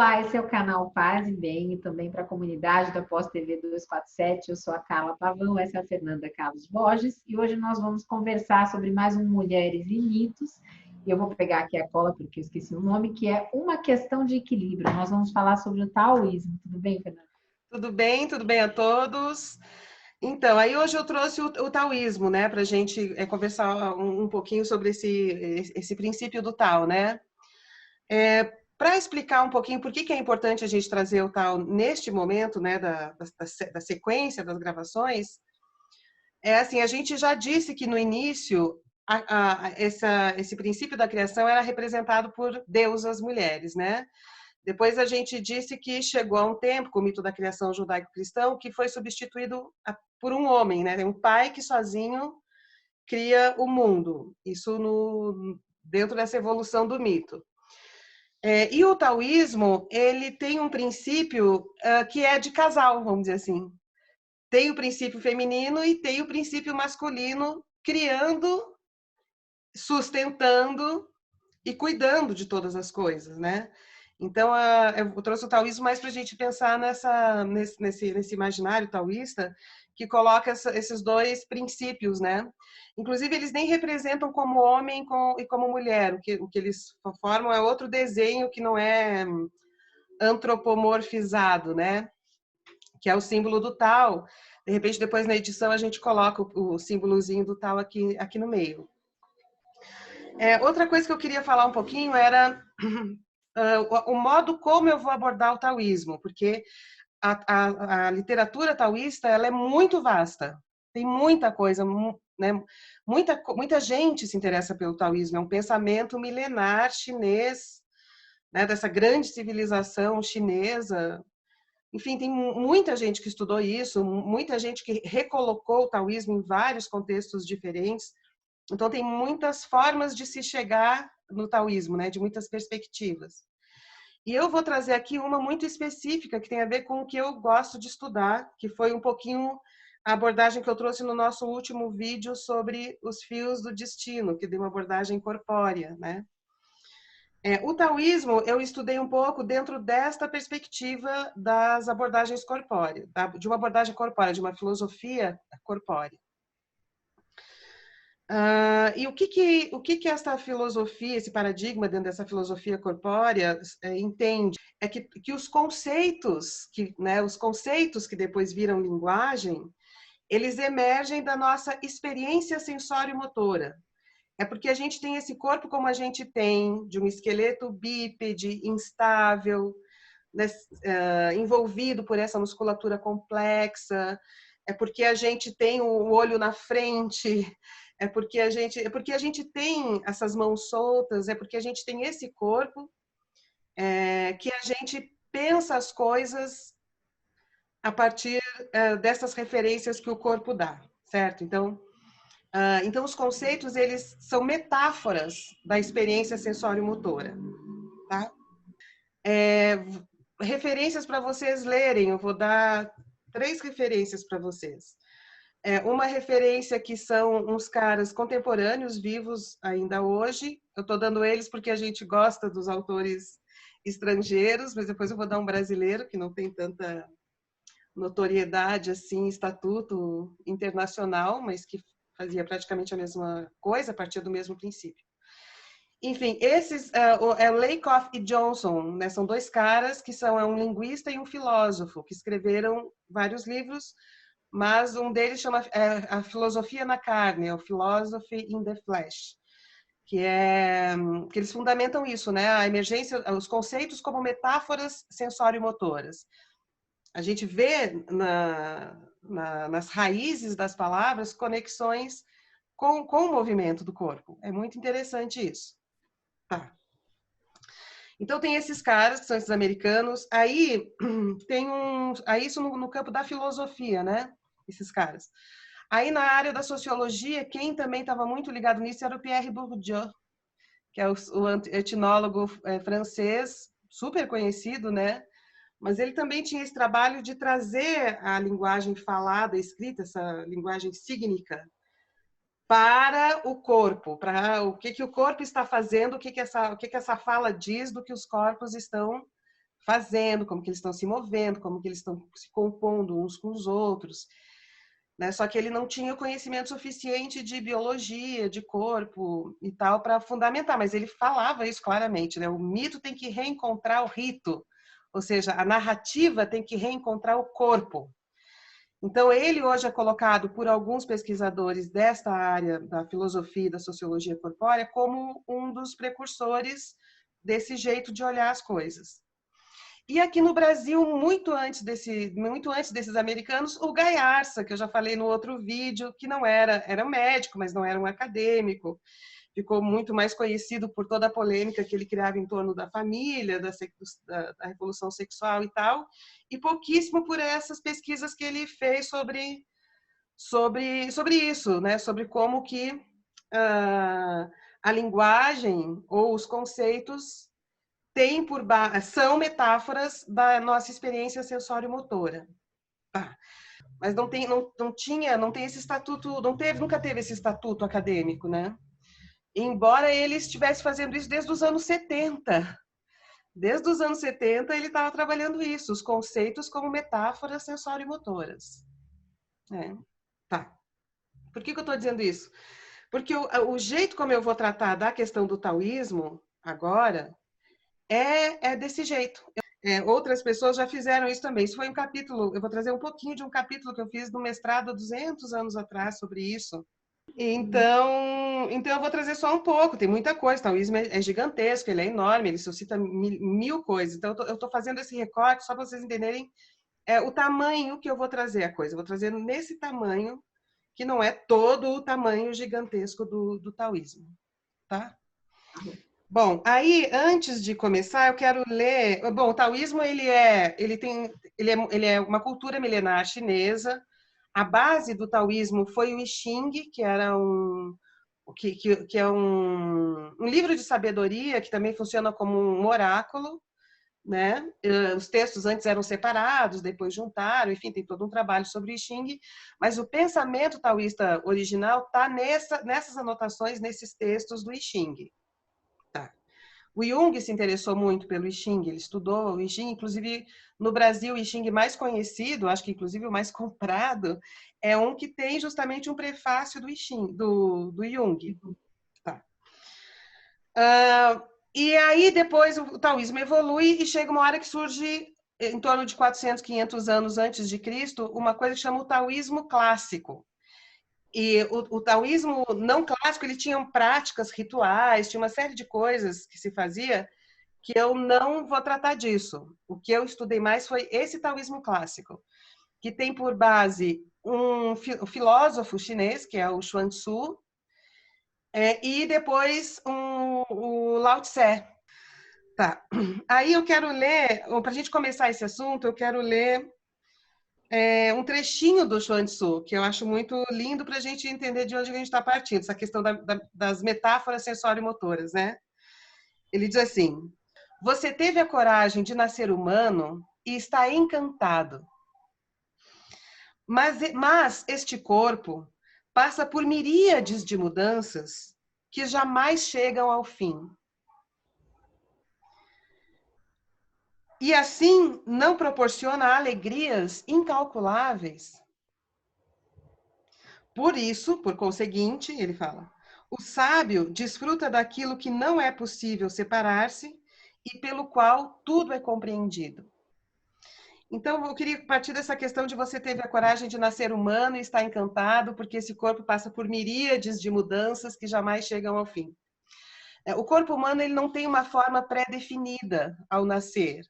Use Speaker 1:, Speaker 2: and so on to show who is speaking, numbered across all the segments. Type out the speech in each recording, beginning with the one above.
Speaker 1: Olá, esse é o canal Paz e Bem e também para a comunidade da Pós TV 247. Eu sou a Carla Pavão, essa é a Fernanda Carlos Borges e hoje nós vamos conversar sobre mais um Mulheres e Mitos. E eu vou pegar aqui a cola porque eu esqueci o nome, que é uma questão de equilíbrio. Nós vamos falar sobre o taoísmo. Tudo bem, Fernanda?
Speaker 2: Tudo bem a todos. Então, aí hoje eu trouxe o taoísmo, né, para a gente conversar um pouquinho sobre esse princípio do Tao, né? Para explicar um pouquinho por que é importante a gente trazer o Tao neste momento, né, da sequência das gravações, é assim, a gente já disse que no início esse princípio da criação era representado por deusas mulheres, né? Depois a gente disse que chegou a um tempo, com o mito da criação judaico-cristão, que foi substituído por um homem, né? Um pai que sozinho cria o mundo. Isso dentro dessa evolução do mito. E o taoísmo, ele tem um princípio que é de casal, vamos dizer assim. Tem o princípio feminino e tem o princípio masculino, criando, sustentando e cuidando de todas as coisas, né? Então, eu trouxe o taoísmo mais para a gente pensar nesse imaginário taoísta que coloca esses dois princípios, né? Inclusive, eles nem representam como homem e como mulher. O que eles formam é outro desenho que não é antropomorfizado, né? Que é o símbolo do Tao. De repente, depois na edição, a gente coloca o símbolozinho do Tao aqui no meio. Outra coisa que eu queria falar um pouquinho era o modo como eu vou abordar o taoísmo, porque a literatura taoísta ela é muito vasta, tem muita coisa, né? Muita gente se interessa pelo taoísmo, é um pensamento milenar chinês, né? Dessa grande civilização chinesa. Enfim, tem muita gente que estudou isso, muita gente que recolocou o taoísmo em vários contextos diferentes. Então, tem muitas formas de se chegar no taoísmo, né? De muitas perspectivas. E eu vou trazer aqui uma muito específica, que tem a ver com o que eu gosto de estudar, que foi um pouquinho a abordagem que eu trouxe no nosso último vídeo sobre os fios do destino, que deu uma abordagem corpórea, né? O taoísmo eu estudei um pouco dentro desta perspectiva das abordagens corpóreas, de uma abordagem corpórea, de uma filosofia corpórea. E o que essa filosofia, esse paradigma dentro dessa filosofia corpórea entende? É que os conceitos, né, os conceitos que depois viram linguagem, eles emergem da nossa experiência sensório-motora. É porque a gente tem esse corpo como a gente tem, de um esqueleto bípede, instável, né, envolvido por essa musculatura complexa, é porque a gente tem o olho na frente, é porque a gente tem essas mãos soltas, é porque a gente tem esse corpo que a gente pensa as coisas a partir dessas referências que o corpo dá, certo? Então os conceitos eles são metáforas da experiência sensório-motora, tá? Referências para vocês lerem, eu vou dar 3 referências para vocês. Uma referência que são uns caras contemporâneos, vivos ainda hoje. Eu estou dando eles porque a gente gosta dos autores estrangeiros, mas depois eu vou dar um brasileiro que não tem tanta notoriedade assim, estatuto internacional, mas que fazia praticamente a mesma coisa a partir do mesmo princípio. Enfim, esses Lakoff e Johnson, né, são 2 caras que são um linguista e um filósofo que escreveram vários livros, mas um deles chama A Filosofia na Carne, o Philosophy in the Flesh, que eles fundamentam isso, né, a emergência, os conceitos como metáforas sensório-motoras. A gente vê nas raízes das palavras conexões com o movimento do corpo. É muito interessante isso. Tá. Então tem esses caras, que são esses americanos, aí aí isso no campo da filosofia, né? Esses caras. Aí na área da sociologia, quem também estava muito ligado nisso era o Pierre Bourdieu, que é o etnólogo francês, super conhecido, né? Mas ele também tinha esse trabalho de trazer a linguagem falada, escrita, essa linguagem cígnica, para o corpo, para o que o corpo está fazendo, o que essa fala diz do que os corpos estão fazendo, como que eles estão se movendo, como que eles estão se compondo uns com os outros, né? Só que ele não tinha o conhecimento suficiente de biologia, de corpo e tal para fundamentar, mas ele falava isso claramente, né? O mito tem que reencontrar o rito, ou seja, a narrativa tem que reencontrar o corpo. Então, ele hoje é colocado por alguns pesquisadores desta área da filosofia e da sociologia corpórea como um dos precursores desse jeito de olhar as coisas. E aqui no Brasil, muito antes desses americanos, o Gaiarsa, que eu já falei no outro vídeo, que não era um médico, mas não era um acadêmico, ficou muito mais conhecido por toda a polêmica que ele criava em torno da família, da revolução sexual e tal, e pouquíssimo por essas pesquisas que ele fez sobre isso, né? Sobre como que a linguagem ou os conceitos são metáforas da nossa experiência sensório-motora. Mas não tem esse estatuto, nunca teve esse estatuto acadêmico, né? Embora ele estivesse fazendo isso desde os anos 70. Desde os anos 70 ele estava trabalhando isso, os conceitos como metáforas sensório-motoras. Tá. Por que eu estou dizendo isso? Porque o jeito como eu vou tratar da questão do taoísmo agora é desse jeito. Outras pessoas já fizeram isso também. Isso foi um capítulo, eu vou trazer um pouquinho de um capítulo que eu fiz no mestrado há 200 anos atrás sobre isso. Então eu vou trazer só um pouco, tem muita coisa. O taoísmo é gigantesco, ele é enorme, ele suscita mil coisas. Então eu estou fazendo esse recorte só para vocês entenderem o tamanho que eu vou trazer a coisa. Eu vou trazer nesse tamanho, que não é todo o tamanho gigantesco do taoísmo, tá? Bom, aí antes de começar, eu quero ler. Bom, o taoísmo ele é uma cultura milenar chinesa. A base do taoísmo foi o I Ching, que era que é um livro de sabedoria que também funciona como um oráculo, né? Os textos antes eram separados, depois juntaram, enfim, tem todo um trabalho sobre o I Ching, mas o pensamento taoísta original está nessas anotações, nesses textos do I Ching. O Jung se interessou muito pelo I Ching, ele estudou o I Ching, inclusive no Brasil o I Ching mais conhecido, acho que inclusive o mais comprado, é um que tem justamente um prefácio do I Ching, do Jung. Tá. E aí depois o taoísmo evolui e chega uma hora que surge, em torno de 400, 500 anos antes de Cristo, uma coisa que chama o taoísmo clássico. E o taoísmo não clássico, ele tinha práticas rituais, tinha uma série de coisas que se fazia que eu não vou tratar disso. O que eu estudei mais foi esse taoísmo clássico, que tem por base um filósofo chinês, que é o Xuanzhu, e depois o Lao Tse. Tá. Aí eu quero ler, para a gente começar esse assunto, eu quero ler um trechinho do Xuanzhu, que eu acho muito lindo para a gente entender de onde a gente está partindo, essa questão das metáforas sensório-motoras, né? Ele diz assim: você teve a coragem de nascer humano e está encantado. Mas este corpo passa por miríades de mudanças que jamais chegam ao fim. E assim não proporciona alegrias incalculáveis. Por isso, por conseguinte, ele fala, o sábio desfruta daquilo que não é possível separar-se e pelo qual tudo é compreendido. Então, eu queria partir dessa questão de você teve a coragem de nascer humano e está encantado, porque esse corpo passa por miríades de mudanças que jamais chegam ao fim. O corpo humano ele não tem uma forma pré-definida ao nascer.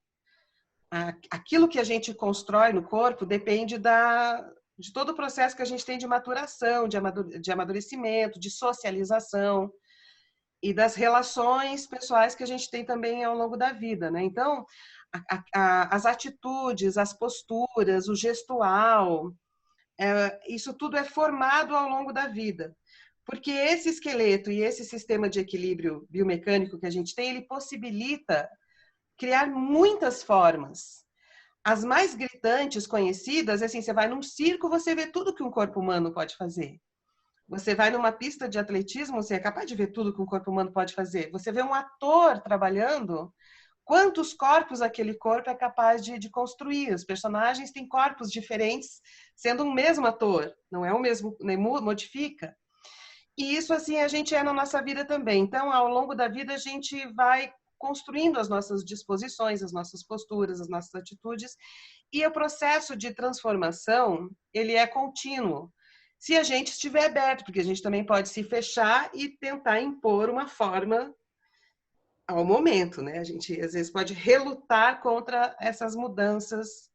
Speaker 2: Aquilo que a gente constrói no corpo depende de todo o processo que a gente tem de maturação, de amadurecimento, de socialização e das relações pessoais que a gente tem também ao longo da vida, né? Então, as atitudes, as posturas, o gestual, isso tudo é formado ao longo da vida. Porque esse esqueleto e esse sistema de equilíbrio biomecânico que a gente tem, ele possibilita criar muitas formas. As mais gritantes, conhecidas, assim, você vai num circo, você vê tudo que um corpo humano pode fazer. Você vai numa pista de atletismo, você é capaz de ver tudo que um corpo humano pode fazer. Você vê um ator trabalhando, quantos corpos aquele corpo é capaz de construir. Os personagens têm corpos diferentes, sendo um mesmo ator, não é o mesmo, nem modifica. E isso, assim, a gente é na nossa vida também. Então, ao longo da vida, a gente vai construindo as nossas disposições, as nossas posturas, as nossas atitudes, e o processo de transformação, ele é contínuo. Se a gente estiver aberto, porque a gente também pode se fechar e tentar impor uma forma ao momento, né? A gente, às vezes, pode relutar contra essas mudanças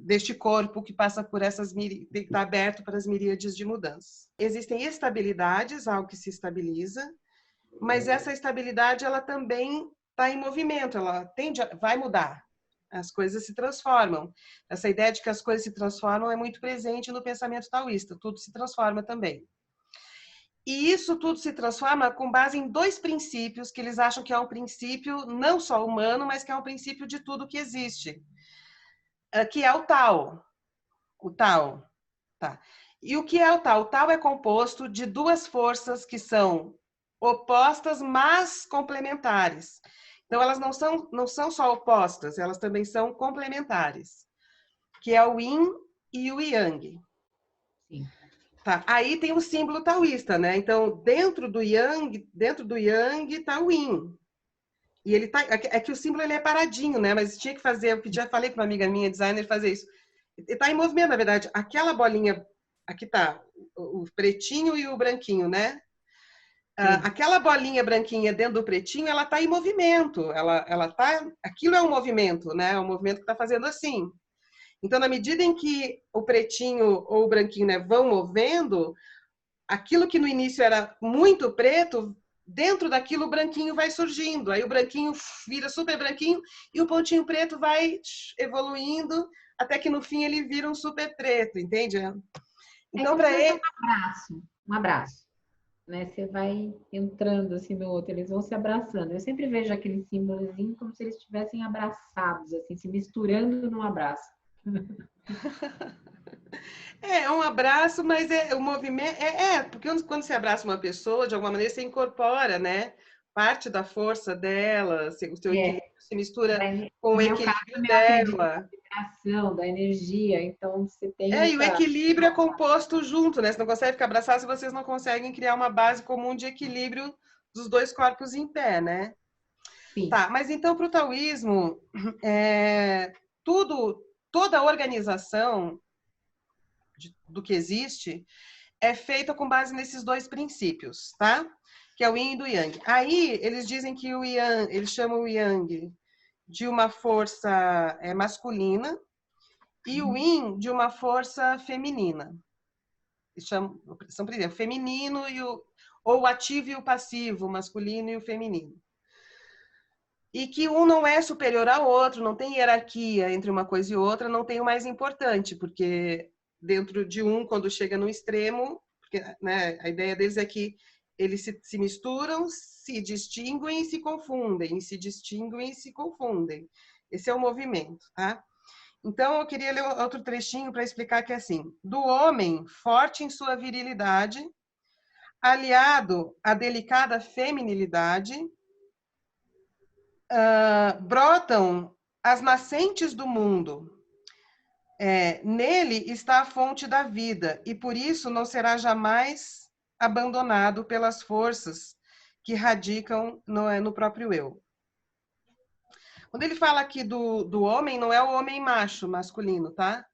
Speaker 2: deste corpo que passa por essas, está aberto para as miríades de mudanças. Existem estabilidades, algo que se estabiliza, mas essa estabilidade, ela também está em movimento, ela vai mudar. As coisas se transformam. Essa ideia de que as coisas se transformam é muito presente no pensamento taoísta. Tudo se transforma também. E isso tudo se transforma com base em dois princípios que eles acham que é um princípio não só humano, mas que é um princípio de tudo que existe, que é o Tao. O Tao. Tá. E o que é o Tao? O Tao é composto de duas forças que são opostas, mas complementares. Então, elas não são só opostas, elas também são complementares, que é o Yin e o Yang.
Speaker 1: Sim.
Speaker 2: Tá. Aí tem o símbolo taoísta, né? Então, dentro do Yang está o Yin. E ele tá, é que o símbolo ele é paradinho, né? Mas tinha que fazer, eu já falei com uma amiga minha, designer, fazer isso. Ele está em movimento, na verdade. Aquela bolinha, aqui tá o pretinho e o branquinho, né? Aquela bolinha branquinha dentro do pretinho, ela está em movimento. Aquilo é um movimento, né? É um movimento que está fazendo assim. Então, na medida em que o pretinho ou o branquinho, né, vão movendo, aquilo que no início era muito preto, dentro daquilo o branquinho vai surgindo. Aí o branquinho vira super branquinho e o pontinho preto vai evoluindo até que no fim ele vira um super preto, entende?
Speaker 1: Então, para ele um abraço, né? Você vai entrando assim no outro, eles vão se abraçando. Eu sempre vejo aquele símbolozinho como se eles estivessem abraçados, assim, se misturando num abraço.
Speaker 2: É um abraço, mas o movimento porque quando você abraça uma pessoa, de alguma maneira você incorpora, né? Parte da força dela, o seu equilíbrio se mistura com o equilíbrio dela.
Speaker 1: Da energia, então você tem
Speaker 2: E o equilíbrio é composto junto, né? Você não consegue ficar abraçado se vocês não conseguem criar uma base comum de equilíbrio dos dois corpos em pé, né?
Speaker 1: Sim.
Speaker 2: Tá, mas então para o taoísmo, toda a organização do que existe é feita com base nesses dois princípios, tá? Que é o Yin e do Yang. Aí eles dizem que o Yang, eles chamam o Yang de uma força masculina e o Yin de uma força feminina. São, por exemplo, o feminino ou o ativo e o passivo, o masculino e o feminino. E que um não é superior ao outro, não tem hierarquia entre uma coisa e outra, não tem o mais importante, porque dentro de um, quando chega no extremo, porque, né, a ideia deles é que eles se misturam, se distinguem e se confundem, se distinguem e se confundem. Esse é o movimento, tá? Então, eu queria ler outro trechinho para explicar que é assim: do homem forte em sua virilidade, aliado à delicada feminilidade, brotam as nascentes do mundo. Nele está a fonte da vida, e por isso não será jamais abandonado pelas forças que radicam no próprio eu. Quando ele fala aqui do homem, não é o homem macho, masculino, tá?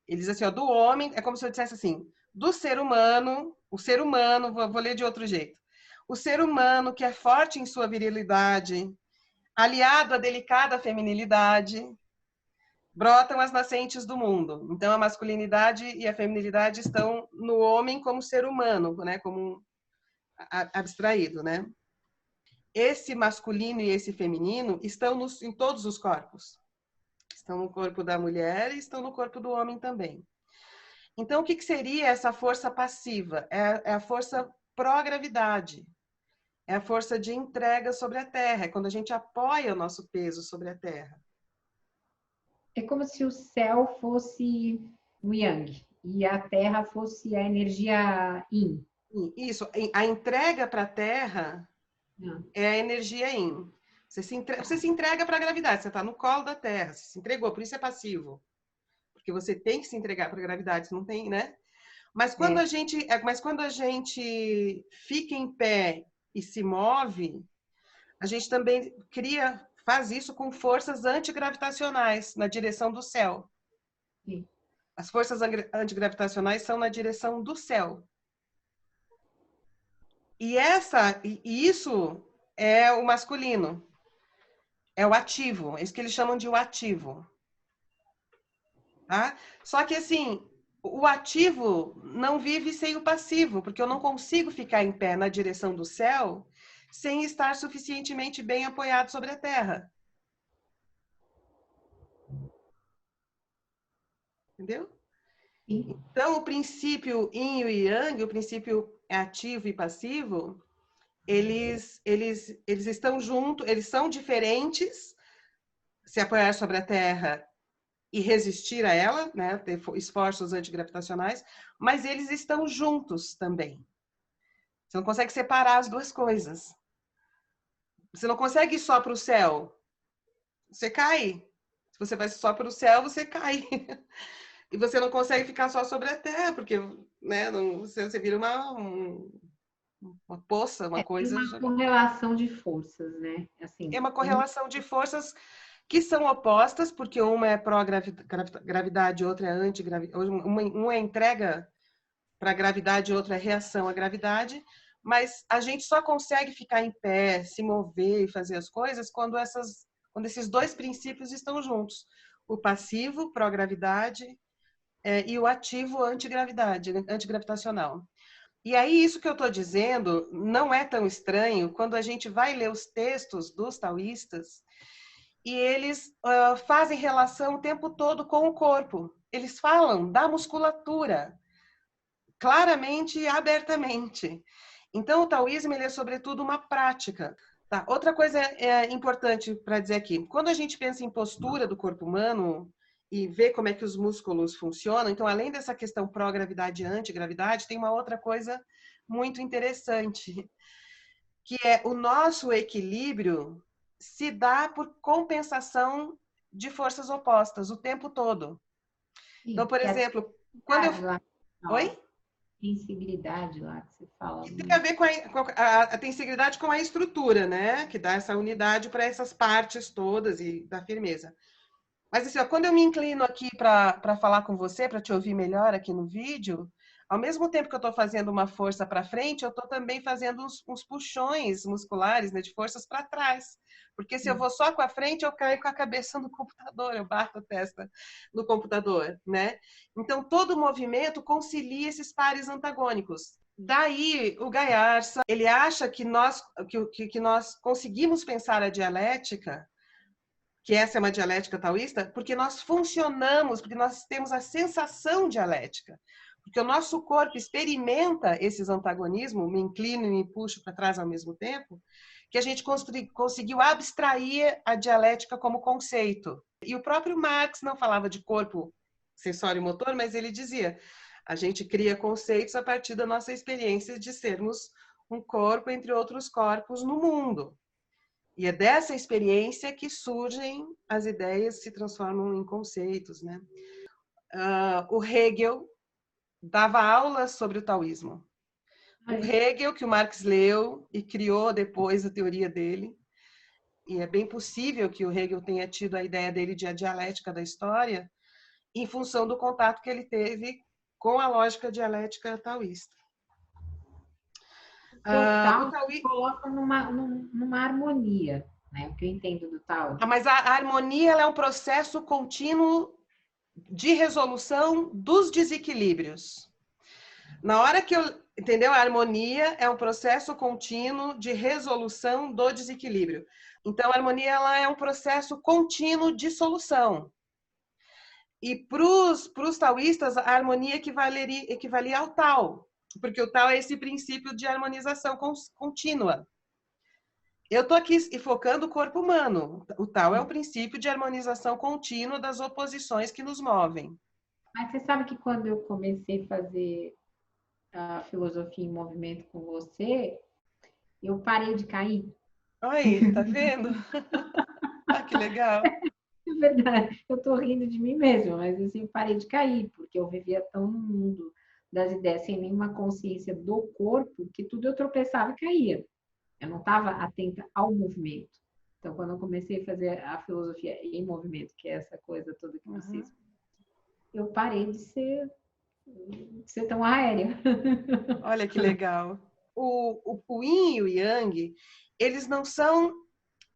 Speaker 2: Ele diz assim, do homem, é como se eu dissesse assim, do ser humano, o ser humano, vou ler de outro jeito. O ser humano que é forte em sua virilidade, aliado à delicada feminilidade, brotam as nascentes do mundo. Então, a masculinidade e a feminilidade estão no homem como ser humano, né? Como abstraído, né? Esse masculino e esse feminino estão em todos os corpos. Estão no corpo da mulher e estão no corpo do homem também. Então, o que seria essa força passiva? É a força pró-gravidade. É a força de entrega sobre a Terra. É quando a gente apoia o nosso peso sobre a Terra.
Speaker 1: É como se o céu fosse o Yang e a Terra fosse a energia Yin.
Speaker 2: Isso. A entrega para a Terra é a energia Yin. Você se entrega para a gravidade, você está no colo da Terra, você se entregou, por isso é passivo. Porque você tem que se entregar para a gravidade, não tem, né? Mas quando a gente fica em pé e se move, a gente também faz isso com forças antigravitacionais na direção do céu.
Speaker 1: Sim.
Speaker 2: As forças antigravitacionais são na direção do céu. E isso é o masculino, é o ativo, é isso que eles chamam de o ativo. Tá? Só que assim, o ativo não vive sem o passivo, porque eu não consigo ficar em pé na direção do céu sem estar suficientemente bem apoiado sobre a terra. Entendeu?
Speaker 1: Sim.
Speaker 2: Então, o princípio yin e yang, o princípio ativo e passivo, eles estão juntos, eles são diferentes, se apoiar sobre a terra e resistir a ela, né, ter esforços antigravitacionais, mas eles estão juntos também. Você não consegue separar as duas coisas. Você não consegue ir só para o céu. Você cai. Se você vai só para o céu, você cai. E você não consegue ficar só sobre a terra, porque né, você vira uma poça, uma
Speaker 1: Tem
Speaker 2: coisa.
Speaker 1: uma correlação de forças, né?
Speaker 2: É
Speaker 1: Assim,
Speaker 2: uma correlação de forças que são opostas, porque uma é pró-gravidade, outra é anti-gravidade. Uma é entrega para a gravidade, outra é reação à gravidade. Mas a gente só consegue ficar em pé, se mover e fazer as coisas quando esses dois princípios estão juntos. O passivo, pró-gravidade, e o ativo, antigravidade, antigravitacional. E aí, isso que eu estou dizendo não é tão estranho quando a gente vai ler os textos dos taoístas e eles fazem relação o tempo todo com o corpo. Eles falam da musculatura, claramente e abertamente. Então, o taoísmo ele é, sobretudo, uma prática. Tá? Outra coisa importante para dizer aqui: quando a gente pensa em postura do corpo humano e vê como é que os músculos funcionam, então, além dessa questão pró-gravidade e antigravidade, tem uma outra coisa muito interessante, que é o nosso equilíbrio se dá por compensação de forças opostas o tempo todo. Então,
Speaker 1: sim.
Speaker 2: por
Speaker 1: Que é
Speaker 2: exemplo, quando eu...
Speaker 1: a lá,
Speaker 2: Oi?
Speaker 1: sensibilidade lá que você fala.
Speaker 2: Que tem a ver com a tensibilidade com a estrutura, né? Que dá essa unidade para essas partes todas e dá firmeza. Mas assim, ó, quando eu me inclino aqui para falar com você, para te ouvir melhor aqui no vídeo, ao mesmo tempo que eu estou fazendo uma força para frente, eu estou também fazendo uns puxões musculares, né, de forças para trás. Porque se eu vou só com a frente, eu caio com a cabeça no computador, eu bato a testa no computador, né? Então, todo movimento concilia esses pares antagônicos. Daí, o Gaiarsa, ele acha que nós conseguimos pensar a dialética, que essa é uma dialética taoísta, porque nós funcionamos, porque nós temos a sensação dialética. Porque o nosso corpo experimenta esses antagonismos, me inclino e me puxo para trás ao mesmo tempo, que a gente conseguiu abstrair a dialética como conceito. E o próprio Marx não falava de corpo sensório e motor, mas ele dizia: a gente cria conceitos a partir da nossa experiência de sermos um corpo entre outros corpos no mundo. E é dessa experiência que surgem as ideias, se transformam em conceitos, né? O Hegel dava aulas sobre o taoísmo. O Hegel, que o Marx leu e criou depois a teoria dele, e é bem possível que o Hegel tenha tido a ideia dele de a dialética da história em função do contato que ele teve com a lógica dialética taoísta.
Speaker 1: O Tao se coloca numa harmonia, né? O que eu entendo do Tao.
Speaker 2: Mas a harmonia ela é um processo contínuo de resolução dos desequilíbrios. Na hora que entendeu? A harmonia é um processo contínuo de resolução do desequilíbrio. Então, a harmonia ela é um processo contínuo de solução. E para os taoístas, a harmonia equivalia ao Tao, porque o Tao é esse princípio de harmonização contínua. Eu estou aqui focando o corpo humano. O Tao é um princípio de harmonização contínua das oposições que nos movem.
Speaker 1: Mas você sabe que quando eu comecei a fazer a filosofia em movimento com você, eu parei de cair.
Speaker 2: Aí, tá vendo? Ah, que legal.
Speaker 1: É verdade, eu tô rindo de mim mesma, mas assim, eu parei de cair, porque eu vivia tão no mundo das ideias, sem nenhuma consciência do corpo, que tudo eu tropeçava e caía. Eu não estava atenta ao movimento. Então, quando eu comecei a fazer a filosofia em movimento, que é essa coisa toda que
Speaker 2: Uhum.
Speaker 1: vocês, eu parei de ser tão aérea.
Speaker 2: Olha que legal. O yin e o yang, eles não são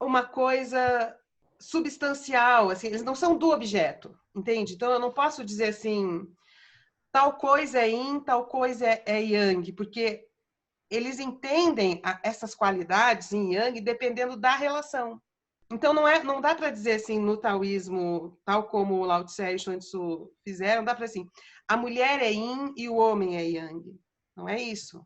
Speaker 2: uma coisa substancial, assim, eles não são do objeto, entende? Então eu não posso dizer assim, tal coisa é yin, tal coisa é yang, porque eles entendem essas qualidades em yang dependendo da relação. Então não dá para dizer assim no taoísmo, tal como o Lao Tse e o Chuang Tzu fizeram, não dá para assim, a mulher é yin e o homem é yang. Não é isso.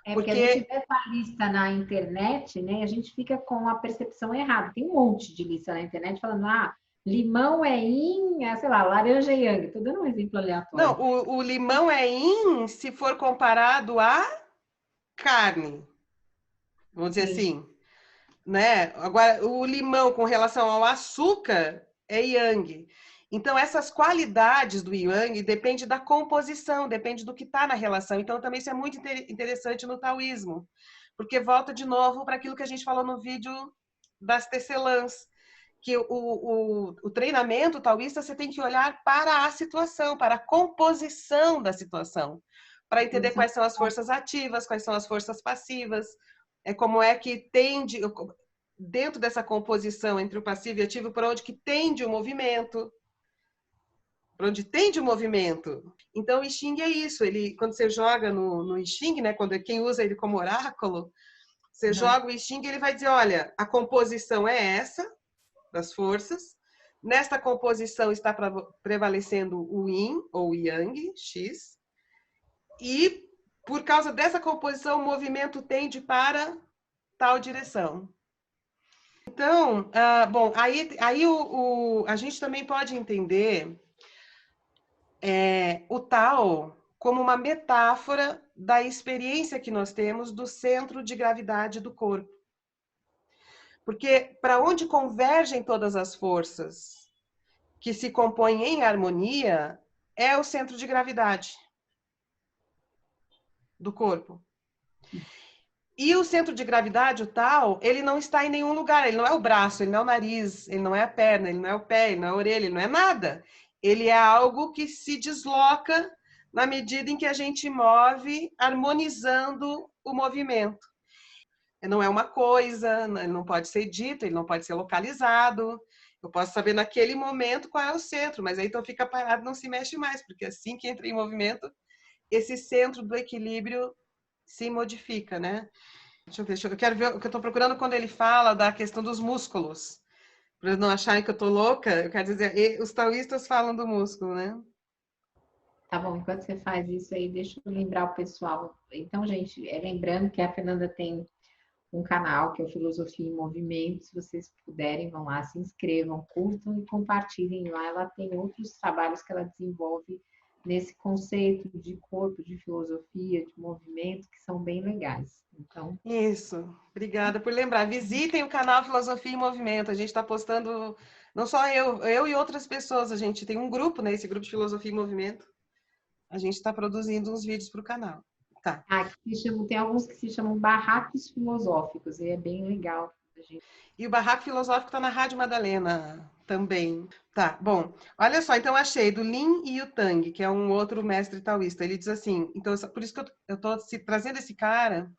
Speaker 1: É porque a gente
Speaker 2: Porque
Speaker 1: vê essa lista na internet, né? E a gente fica com a percepção errada. Tem um monte de lista na internet falando, limão é yin, sei lá, laranja é yang. Estou dando um exemplo
Speaker 2: não,
Speaker 1: aleatório.
Speaker 2: o limão é yin se for comparado à carne, vamos dizer
Speaker 1: Sim,
Speaker 2: assim, né? Agora, o limão com relação ao açúcar é yang. Então, essas qualidades do yang depende da composição, depende do que está na relação. Então, também isso é muito interessante no taoísmo, porque volta de novo para aquilo que a gente falou no vídeo das tecelãs, que o treinamento taoísta você tem que olhar para a situação, para a composição da situação, para entender
Speaker 1: posição.
Speaker 2: quais são as forças ativas, quais são as forças passivas, como é que tende, dentro dessa composição entre o passivo e ativo, para onde que tende o movimento, para onde tende o movimento. Então, o I Ching é isso. Ele, quando você joga no I Ching, né, quando quem usa ele como oráculo, você
Speaker 1: Uhum.
Speaker 2: joga o I Ching, ele vai dizer, olha, a composição é essa, das forças. Nesta composição está prevalecendo o Yin, ou Yang, X. E, por causa dessa composição, o movimento tende para tal direção. Então, bom, aí a gente também pode entender o Tao como uma metáfora da experiência que nós temos do centro de gravidade do corpo. Porque para onde convergem todas as forças que se compõem em harmonia é o centro de gravidade do corpo. E o centro de gravidade, o tal, ele não está em nenhum lugar. Ele não é o braço, ele não é o nariz, ele não é a perna, ele não é o pé, ele não é a orelha, ele não é nada. Ele é algo que se desloca na medida em que a gente move, harmonizando o movimento. Não é uma coisa, ele não pode ser dito, ele não pode ser localizado. Eu posso saber naquele momento qual é o centro, mas aí então fica parado, não se mexe mais, porque assim que entra em movimento, esse centro do equilíbrio se modifica, né? Deixa eu ver, eu quero ver o que eu estou procurando quando ele fala da questão dos músculos. Para não acharem que eu estou louca, eu quero dizer, os taoístas falam do músculo, né?
Speaker 1: Tá bom, enquanto você faz isso aí, deixa eu lembrar o pessoal. Então, gente, lembrando que a Fernanda tem um canal que é o Filosofia em Movimento. Se vocês puderem, vão lá, se inscrevam, curtam e compartilhem lá. Ela tem outros trabalhos que ela desenvolve nesse conceito de corpo, de filosofia, de movimento, que são bem legais. Então,
Speaker 2: Isso, obrigada por lembrar. Visitem o canal Filosofia em Movimento. A gente está postando, não só eu e outras pessoas, a gente tem um grupo, né? Esse grupo de Filosofia em Movimento. A gente está produzindo uns vídeos para o canal. Tá.
Speaker 1: tem alguns que se chamam barracos filosóficos, e é bem legal.
Speaker 2: E o Barraco Filosófico está na Rádio Madalena também. Tá, bom. Olha só, então achei do Lin Yutang, que é um outro mestre taoísta. Ele diz assim, então por isso que eu estou trazendo esse cara,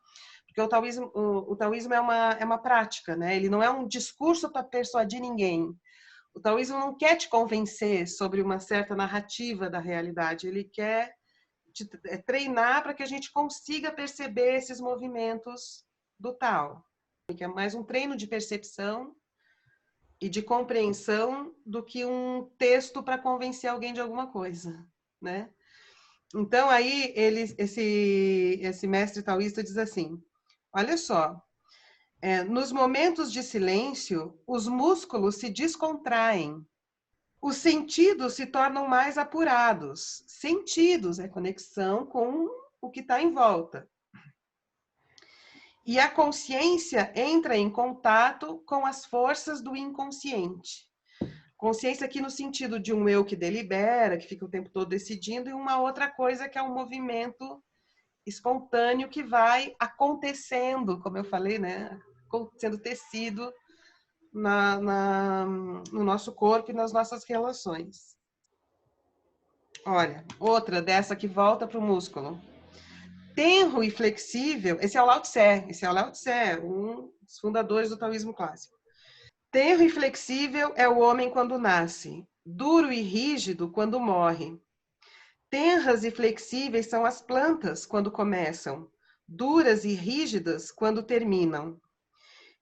Speaker 2: porque o taoísmo é uma prática, né? Ele não é um discurso para persuadir ninguém. O taoísmo não quer te convencer sobre uma certa narrativa da realidade, ele quer te treinar para que a gente consiga perceber esses movimentos do Tao, que é mais um treino de percepção e de compreensão do que um texto para convencer alguém de alguma coisa, né? Então aí esse mestre taoísta diz assim: olha só, nos momentos de silêncio, os músculos se descontraem, os sentidos se tornam mais apurados. Sentidos é conexão com o que está em volta. E a consciência entra em contato com as forças do inconsciente. Consciência aqui no sentido de um eu que delibera, que fica o tempo todo decidindo, e uma outra coisa que é um movimento espontâneo que vai acontecendo, como eu falei, né? Sendo tecido no nosso corpo e nas nossas relações. Olha, outra dessa que volta para o músculo. Tenro e flexível, esse é o Lao Tse, um dos fundadores do taoísmo clássico. Tenro e flexível é o homem quando nasce, duro e rígido quando morre. Tenras e flexíveis são as plantas quando começam, duras e rígidas quando terminam.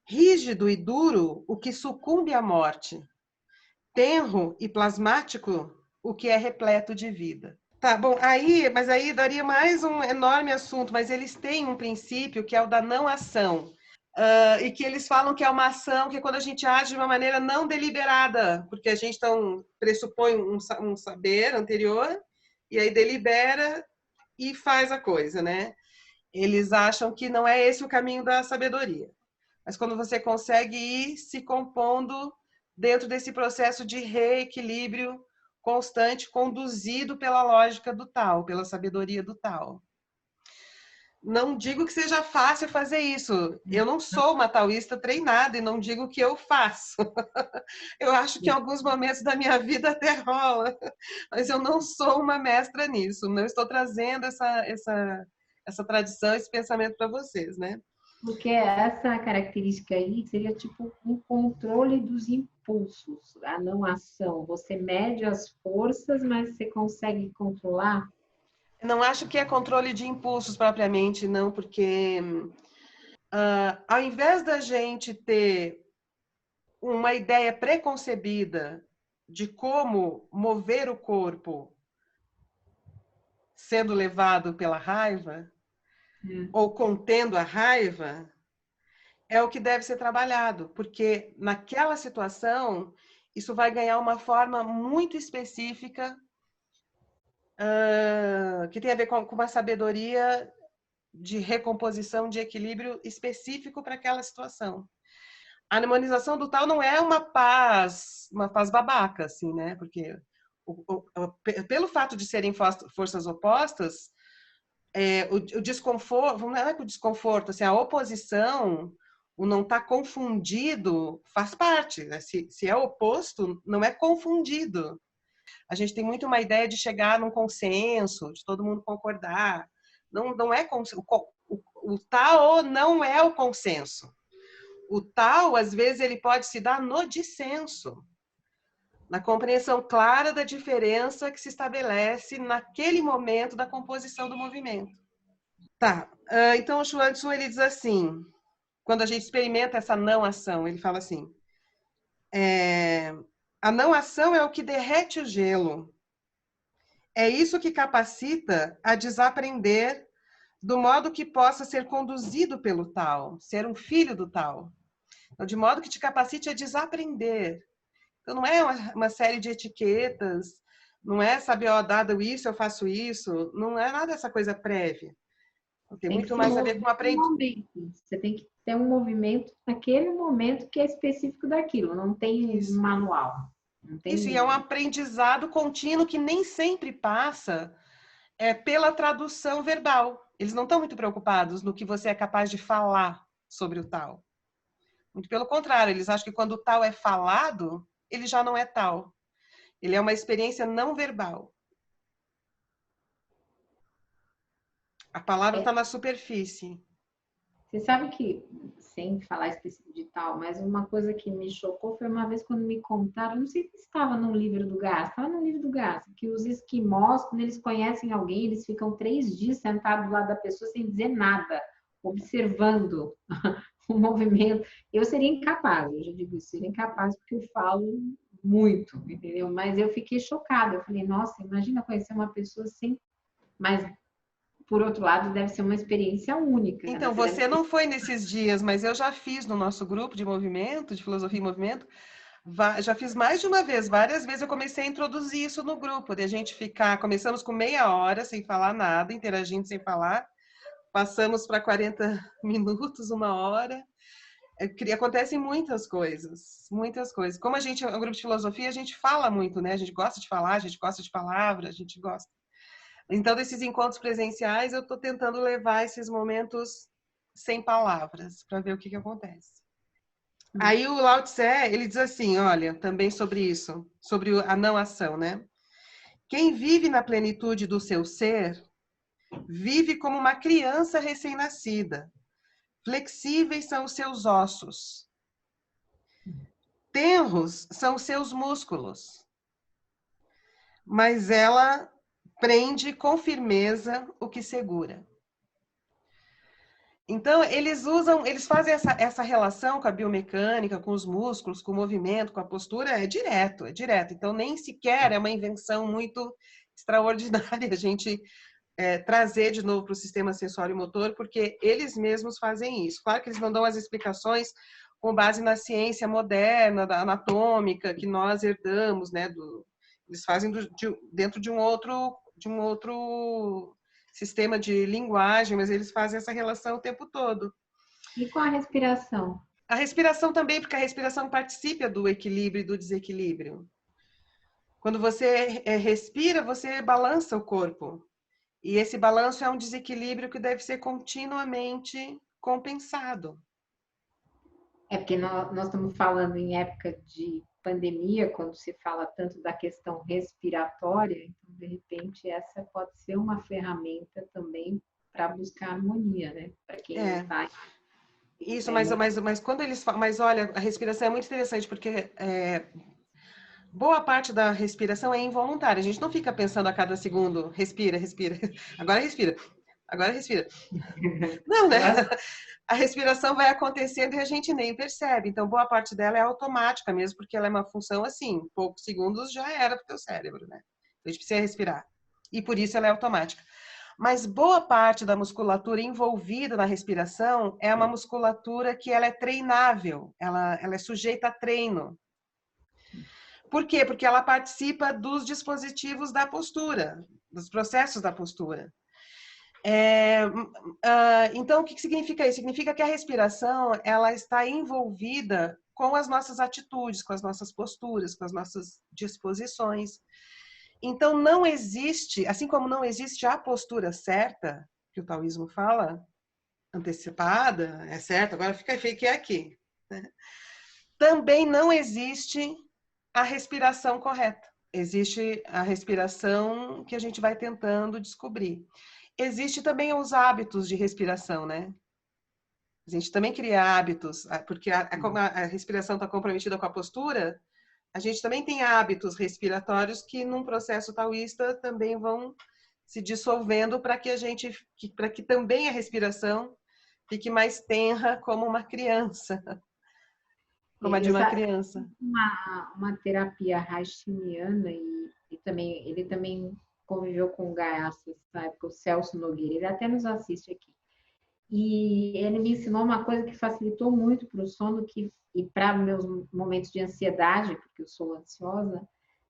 Speaker 2: Rígido e duro, o que sucumbe à morte. Tenro e plasmático, o que é repleto de vida. Tá, bom, mas aí daria mais um enorme assunto, mas eles têm um princípio que é o da não ação. E que eles falam que é uma ação que é quando a gente age de uma maneira não deliberada, porque a gente então pressupõe um saber anterior, e aí delibera e faz a coisa, né? Eles acham que não é esse o caminho da sabedoria. Mas quando você consegue ir se compondo dentro desse processo de reequilíbrio constante, conduzido pela lógica do Tao, pela sabedoria do Tao. Não digo que seja fácil fazer isso. Eu não sou uma taoísta treinada e não digo que eu faço. Eu acho que em alguns momentos da minha vida até rola, mas eu não sou uma mestra nisso. Não estou trazendo essa tradição, esse pensamento para vocês, né?
Speaker 1: Porque essa característica aí seria tipo um controle dos impulsos, a não ação. Você mede as forças, mas você consegue controlar?
Speaker 2: Não acho que é controle de impulsos propriamente, não, porque ao invés da gente ter uma ideia preconcebida de como mover o corpo sendo levado pela raiva ou contendo a raiva, é o que deve ser trabalhado, porque naquela situação isso vai ganhar uma forma muito específica que tem a ver com uma sabedoria de recomposição, de equilíbrio específico para aquela situação. A harmonização do tal não é uma paz babaca, assim, né? Porque pelo fato de serem forças opostas, o desconforto, não é que o desconforto, assim, a oposição, o não estar confundido faz parte, né? Se é oposto, não é confundido. A gente tem muito uma ideia de chegar num consenso, de todo mundo concordar. Não é o tal não é o consenso. O tal, às vezes, ele pode se dar no dissenso, na compreensão clara da diferença que se estabelece naquele momento da composição do movimento. Tá, então o Chuan Tzu, ele diz assim, quando a gente experimenta essa não ação, ele fala assim, a não ação é o que derrete o gelo. É isso que capacita a desaprender do modo que possa ser conduzido pelo tal, ser um filho do tal. Então, de modo que te capacite a desaprender. Então, não é uma série de etiquetas, não é saber, ó, dado isso, eu faço isso, não é nada dessa coisa prévia. Tem muito mais a ver com aprendizagem.
Speaker 1: Você tem que ter um movimento naquele momento que é específico daquilo, não tem um manual. Não tem...
Speaker 2: Isso, e é um aprendizado contínuo que nem sempre passa pela tradução verbal. Eles não estão muito preocupados no que você é capaz de falar sobre o tal. Muito pelo contrário, eles acham que quando o tal é falado, ele já não é tal. Ele é uma experiência não verbal. A palavra está na superfície.
Speaker 1: Você sabe que, sem falar específico de tal, mas uma coisa que me chocou foi uma vez quando me contaram, não sei se estava no livro do Gás, estava no livro do Gás, que os esquimós, quando eles conhecem alguém, eles ficam 3 dias sentados do lado da pessoa sem dizer nada, observando o movimento. Eu seria incapaz, eu já digo isso, seria incapaz porque eu falo muito, entendeu? Mas eu fiquei chocada, eu falei, nossa, imagina conhecer uma pessoa sem... Mas por outro lado, deve ser uma experiência única.
Speaker 2: Então, você não foi nesses dias, mas eu já fiz no nosso grupo de movimento, de filosofia e movimento, já fiz mais de uma vez, várias vezes eu comecei a introduzir isso no grupo, de a gente ficar, começamos com meia hora sem falar nada, interagindo sem falar, passamos para 40 minutos, 1 hora. Acontecem muitas coisas, muitas coisas. Como a gente é um grupo de filosofia, a gente fala muito, né? A gente gosta de falar, a gente gosta de palavra, a gente gosta. Então, desses encontros presenciais, eu estou tentando levar esses momentos sem palavras, para ver o que acontece. Aí o Lao Tse, ele diz assim, olha, também sobre isso, sobre a não ação, né? Quem vive na plenitude do seu ser, vive como uma criança recém-nascida. Flexíveis são os seus ossos. Tenros são os seus músculos. Mas ela prende com firmeza o que segura. Então, eles fazem essa relação com a biomecânica, com os músculos, com o movimento, com a postura, é direto, é direto. Então, nem sequer é uma invenção muito extraordinária a gente trazer de novo para o sistema sensório-motor, porque eles mesmos fazem isso. Claro que eles não dão as explicações com base na ciência moderna, da anatômica, que nós herdamos, né? Eles fazem dentro de um outro sistema de linguagem, mas eles fazem essa relação o tempo todo.
Speaker 1: E com a respiração?
Speaker 2: A respiração também, porque a respiração participa do equilíbrio e do desequilíbrio. Quando você respira, você balança o corpo. E esse balanço é um desequilíbrio que deve ser continuamente compensado.
Speaker 1: É porque nós estamos falando em época de pandemia, quando se fala tanto da questão respiratória, então, de repente, essa pode ser uma ferramenta também para buscar harmonia, né? Para quem não está.
Speaker 2: Isso, mas quando eles falam, mas olha, a respiração é muito interessante, porque boa parte da respiração é involuntária. A gente não fica pensando a cada segundo, respira, respira, agora respira, agora respira. Não, né? A respiração vai acontecendo e a gente nem percebe. Então, boa parte dela é automática mesmo, porque ela é uma função assim, poucos segundos já era para o teu cérebro, né? A gente precisa respirar. E por isso ela é automática. Mas boa parte da musculatura envolvida na respiração é uma musculatura que ela é treinável, ela é sujeita a treino. Por quê? Porque ela participa dos dispositivos da postura, dos processos da postura. Então, o que significa isso? Significa que a respiração ela está envolvida com as nossas atitudes, com as nossas posturas, com as nossas disposições. Então, não existe, assim como não existe a postura certa, que o taoísmo fala, antecipada, é certo, agora fiquei aqui. Né? Também não existe a respiração correta. Existe a respiração que a gente vai tentando descobrir. Existe também os hábitos de respiração, né? A gente também cria hábitos, porque como a respiração está comprometida com a postura, a gente também tem hábitos respiratórios que num processo taoísta também vão se dissolvendo para que também a respiração fique mais tenra como uma criança, como a de uma criança.
Speaker 1: Uma terapia haitiana e também ele também conviveu com o Gaiaças, sabe? Com o Celso Nogueira, ele até nos assiste aqui. E ele me ensinou uma coisa que facilitou muito para o sono e para meus momentos de ansiedade, porque eu sou ansiosa,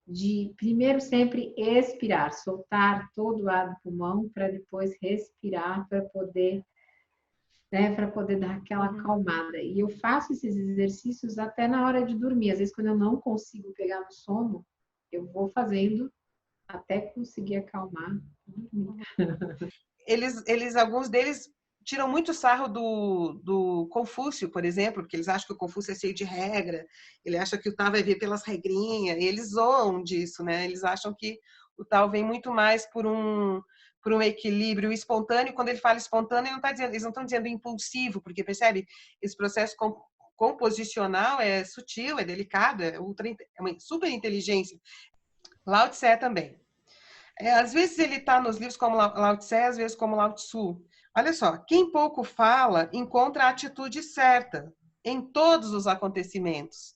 Speaker 1: de primeiro sempre expirar, soltar todo o ar do pulmão para depois respirar para poder dar aquela acalmada. E eu faço esses exercícios até na hora de dormir. Às vezes, quando eu não consigo pegar no sono, eu vou fazendo até conseguir acalmar.
Speaker 2: Alguns deles tiram muito sarro do Confúcio, por exemplo, porque eles acham que o Confúcio é cheio de regra, ele acha que o Tao vai vir pelas regrinhas, e eles zoam disso, né? Eles acham que o Tao vem muito mais por um equilíbrio espontâneo. Quando ele fala espontâneo, eles não estão dizendo impulsivo, porque percebe? Esse processo composicional é sutil, é delicado, é uma super inteligência. Lao Tse também. Às vezes ele está nos livros como Lao Tse, às vezes como Lao Tzu. Olha só, quem pouco fala encontra a atitude certa em todos os acontecimentos.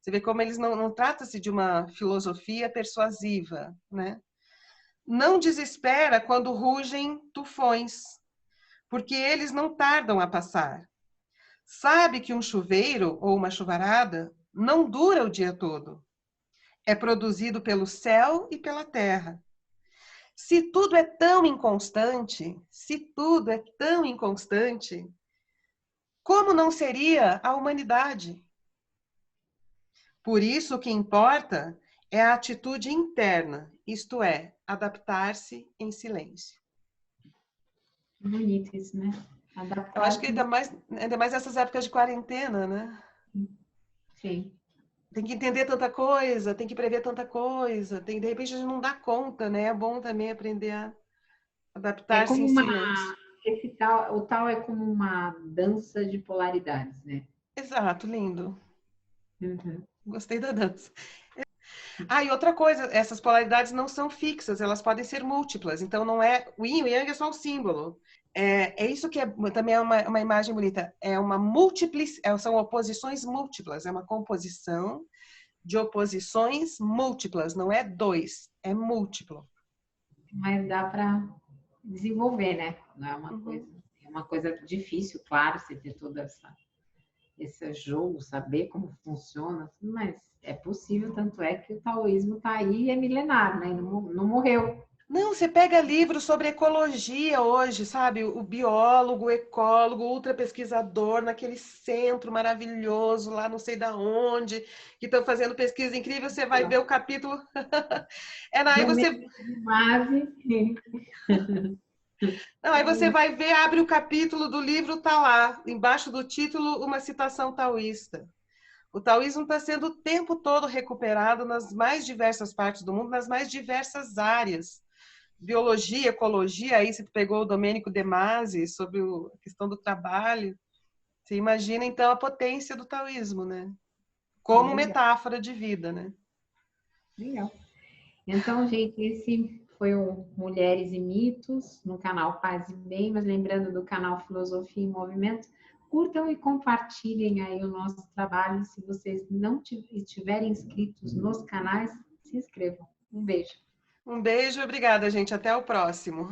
Speaker 2: Você vê como eles não trata-se de uma filosofia persuasiva, né? Não desespera quando rugem tufões, porque eles não tardam a passar. Sabe que um chuveiro ou uma chuvarada não dura o dia todo. É produzido pelo céu e pela terra. Se tudo é tão inconstante, como não seria a humanidade? Por isso, o que importa é a atitude interna, isto é, adaptar-se em silêncio.
Speaker 1: Bonito isso, né?
Speaker 2: Eu acho que
Speaker 1: Adaptar-se.
Speaker 2: ainda mais nessas épocas de quarentena, né?
Speaker 1: Sim.
Speaker 2: Tem que entender tanta coisa, tem que prever tanta coisa, de repente a gente não dá conta, né? É bom também aprender a
Speaker 1: É
Speaker 2: adaptar-se
Speaker 1: como
Speaker 2: em
Speaker 1: uma.
Speaker 2: silêncio.
Speaker 1: O tal é como uma dança de polaridades, né?
Speaker 2: Exato, lindo.
Speaker 1: Uhum.
Speaker 2: Gostei da dança. Ah, e outra coisa, essas polaridades não são fixas, elas podem ser múltiplas. Então, não é o yin e o yang é só um símbolo. É isso que também é uma imagem bonita. É uma são oposições múltiplas, é uma composição de oposições múltiplas, não é dois, é múltiplo.
Speaker 1: Mas dá para desenvolver, né? Não
Speaker 2: Uhum.
Speaker 1: é uma coisa difícil, claro, você ter todo esse jogo, saber como funciona, mas é possível, tanto é que o taoísmo está aí e é milenar, né? Não morreu.
Speaker 2: Não, você pega livros sobre ecologia hoje, sabe? O biólogo, o ecólogo, o ultra pesquisador naquele centro maravilhoso lá não sei da onde, que estão fazendo pesquisa incrível, você vai ver o capítulo. Aí você,
Speaker 1: Domênico de base.
Speaker 2: não, aí você vai ver, abre o capítulo do livro, tá lá, embaixo do título, uma citação taoísta. O taoísmo está sendo o tempo todo recuperado nas mais diversas partes do mundo, nas mais diversas áreas. Biologia, ecologia, aí você pegou o Domênico De Masi sobre a questão do trabalho. Você imagina, então, a potência do taoísmo, né? Como
Speaker 1: Legal,
Speaker 2: metáfora de vida, né?
Speaker 1: legal. Então, gente, esse foi o Mulheres e Mitos no canal Paz e Bem, mas lembrando do canal Filosofia em Movimento, curtam e compartilhem aí o nosso trabalho. Se vocês não estiverem inscritos nos canais, se inscrevam. Um beijo.
Speaker 2: Um beijo e obrigada, gente. Até o próximo.